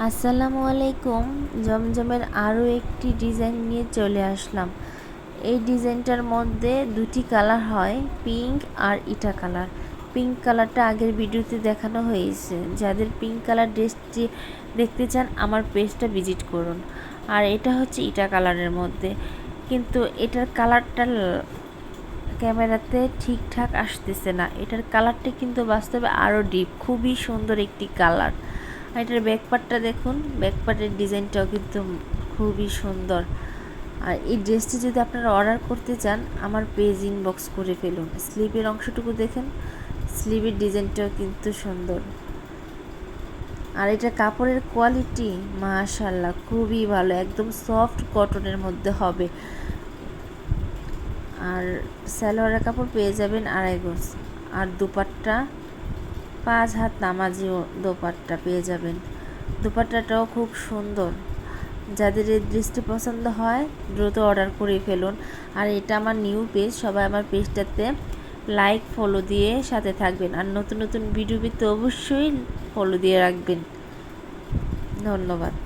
আসসালামু আলাইকুম। জমজমের আরও একটি ডিজাইন নিয়ে চলে আসলাম। এই ডিজাইনটার মধ্যে দুটি কালার হয়, পিঙ্ক আর ইটা কালার। পিঙ্ক কালারটা আগের ভিডিওতে দেখানো হয়েছে। যাদের পিঙ্ক কালার ড্রেসটি দেখতে চান আমার পেজটা ভিজিট করুন। আর এটা হচ্ছে ইটা কালারের মধ্যে, কিন্তু এটার কালারটা ক্যামেরাতে ঠিকঠাক আসতেছে না। এটার কালারটা কিন্তু বাস্তবে আরও ডিপ, খুবই সুন্দর একটি কালার। আর এটার ব্যাকপার্টটা দেখুন, ব্যাকপার্টের ডিজাইনটাও কিন্তু খুবই সুন্দর। আর এই ড্রেসটি যদি আপনারা অর্ডার করতে চান আমার পেজ ইনবক্স করে ফেলুন। স্লিভের অংশটুকু দেখেন, স্লিভের ডিজাইনটাও কিন্তু সুন্দর। আর এটা কাপড়ের কোয়ালিটি মাশাআল্লাহ খুবই ভালো, একদম সফট কটনের মধ্যে হবে। আর সালোয়ারের কাপড় পেয়ে যাবেন 2.5 গজ। আর দুপাট্টা 5 হাত নামাজি দোপাট্টা পেয়ে যাবেন। দোপাট্টাটাও খুব সুন্দর। যাদের এই ড্রেসটি পছন্দ হয় দ্রুত অর্ডার করে ফেলুন। আর এটা আমার নিউ পেজ, সবাই আমার পেজটাতে লাইক ফলো দিয়ে সাথে থাকবেন। আর নতুন নতুন ভিডিও পেতে অবশ্যই ফলো দিয়ে রাখবেন। ধন্যবাদ।